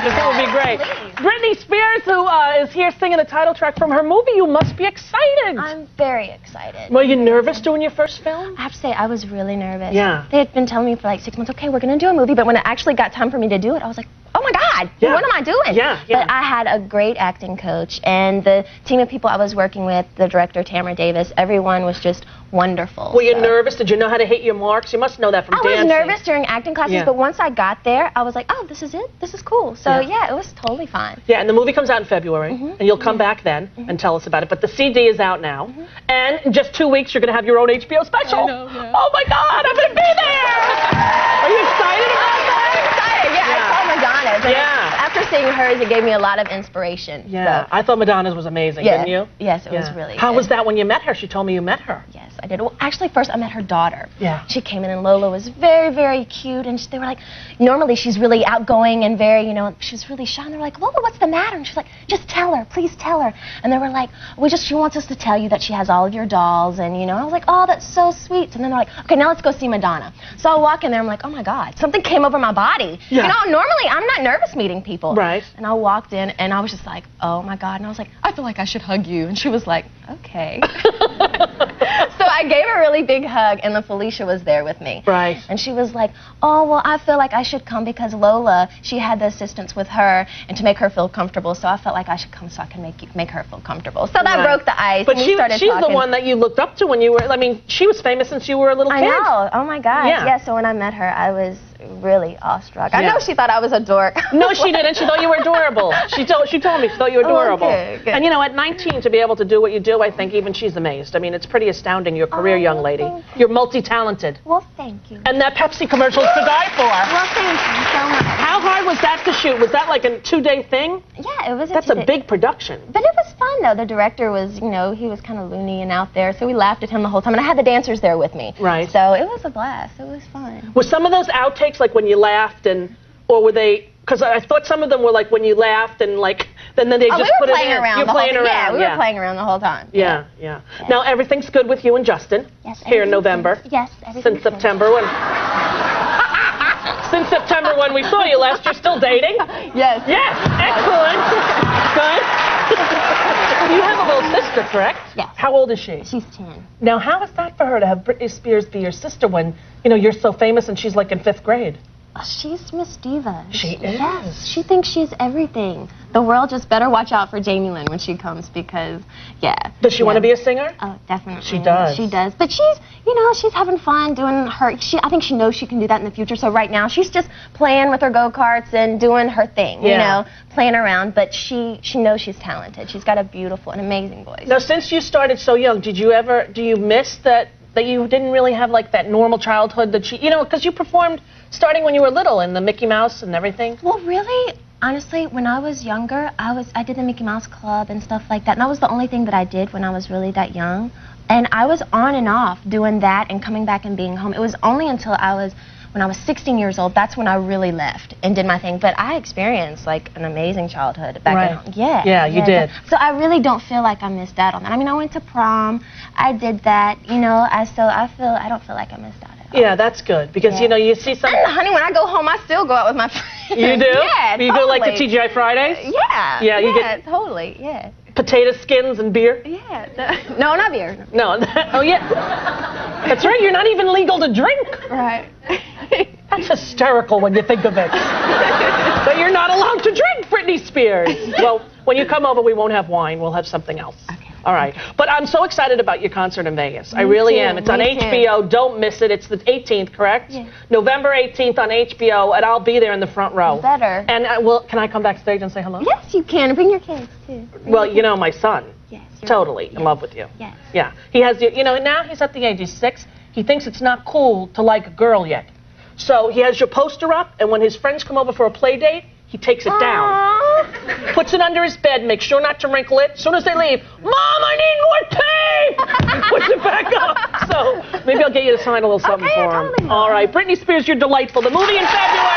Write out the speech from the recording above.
because that would be great. Britney Spears, who is here singing the title track from her movie. You must be excited. I'm very excited. Were you nervous doing your first film? I have to say, I was really nervous. Yeah. They had been telling me for like 6 months, okay, we're going to do a movie, but when it actually got time for me to do it, I was like, oh my God, what am I doing? Yeah. But I had a great acting coach, and the team of people I was working with, the director, Tamara Davis, everyone was just wonderful. Were you nervous? Did you know how to hit your marks? You must know that from dancing. I was nervous during acting classes, but once I got there, I was like, oh, this is it? This is cool. So yeah, it was totally fine. Yeah, and the movie comes out in February, and you'll come back then and tell us about it. But the CD is out now, and in just 2 weeks, you're going to have your own HBO special. I know, yeah. Oh my God, I'm going to be there! Are you excited about that? I'm excited, I saw Madonna's. Yeah. After seeing hers, it gave me a lot of inspiration. Yeah, so. I thought Madonna's was amazing, didn't you? Yes, it was really How good. was that when you met her? She told me you met her. Yes, I did. Well, actually, first I met her daughter. Yeah. She came in, and Lola was very, very cute, and they were like, normally she's really outgoing and very, she was really shy, and they were like, Lola, what's the matter? And she's like, just tell her, please tell her. And they were like, she wants us to tell you that she has all of your dolls, and I was like, oh, that's so sweet. And then they're like, okay, now let's go see Madonna. So I walk in there, I'm like, oh my God, something came over my body. Yeah. Normally I'm not nervous meeting people. Right. And I walked in, and I was just like, oh my God, and I was like, I feel like I should hug you. And she was like, okay. So I gave her a really big hug, and then Felicia was there with me. Right. And she was like, oh, well, I feel like I should come because Lola, she had the assistants with her, and to make her feel comfortable, so I felt like I should come so I can make her feel comfortable. So that broke the ice, but and we started she's talking. the one that you looked up to when you were, I mean, she was famous since you were a little kid. I know. Oh, my God. Yeah, so when I met her, I was really awestruck. I know she thought I was a dork. No, she didn't. She thought you were adorable. She told me she thought you were adorable. Okay, good. And at 19 to be able to do what you do, I think even she's amazed. I mean, it's pretty astounding, your career, young lady. You're multi-talented. Well, thank you. And that Pepsi commercial is to die for. Well, thank you so much. How hard was that to shoot? Was that like a 2-day thing? Yeah, it was. That's a big production. But it was fun, though. The director was, he was kind of loony and out there, so we laughed at him the whole time. And I had the dancers there with me. Right. So it was a blast. It was fun. Were some of those outtakes like when you laughed or were they, because I thought some of them were like when you laughed and then they just put it in. You're playing around. Yeah, we were playing around the whole time. Yeah. Now everything's good with you and Justin. Yes. Here in November. Yes. Since September Since September when we saw you last, you're still dating? Yes. Yes. Excellent. Good. You have a little sister, correct? Yes. How old is she? She's 10. Now, how is that for her to have Britney Spears be your sister when, you're so famous and she's like in 5th grade? She's Miss Diva. She is? Yes, she thinks she's everything. The world just better watch out for Jamie Lynn when she comes because, Does she want to be a singer? Oh, definitely. She does. She does. But she's, she's having fun doing her, I think she knows she can do that in the future. So right now she's just playing with her go-karts and doing her thing, playing around. But she knows she's talented. She's got a beautiful and amazing voice. Now, since you started so young, do you miss that you didn't really have like that normal childhood that because you performed starting when you were little in the Mickey Mouse and everything? Well, really, honestly, when I was younger, I did the Mickey Mouse Club and stuff like that, and that was the only thing that I did when I was really that young. And I was on and off doing that and coming back and being home. It was only until when I was 16 years old, that's when I really left and did my thing. But I experienced like an amazing childhood back at home. Yeah, you did. So I really don't feel like I missed out on that. I mean, I went to prom, I did that, I don't feel like I missed out at all. Yeah, that's good because you see some. And honey, when I go home, I still go out with my friends. You do? Yeah, you go like to TGI Fridays? Yeah. Yeah, you get totally. Yeah. Potato skins and beer? Yeah. No, not beer. No. Oh, yeah. That's right. You're not even legal to drink. Right. That's hysterical when you think of it. But you're not allowed to drink, Britney Spears. Well, when you come over, we won't have wine. We'll have something else. Okay. All right. But I'm so excited about your concert in Vegas. I really am. It's on HBO. Don't miss it. It's the 18th, correct? Yeah. November 18th on HBO, and I'll be there in the front row. Better. And can I come backstage and say hello? Yes, you can. Bring your kids, too. Well, my son. Yes. Totally in love with you. Yes. Yeah. He has, now he's at the age, he's 6. He thinks it's not cool to like a girl yet. So he has your poster up, and when his friends come over for a play date, he takes it down. Puts it under his bed, makes sure not to wrinkle it. As soon as they leave, Mom, I need more tape! He puts it back up. So maybe I'll get you to sign a little something for him. Totally. All right. Britney Spears, you're delightful. The movie in February.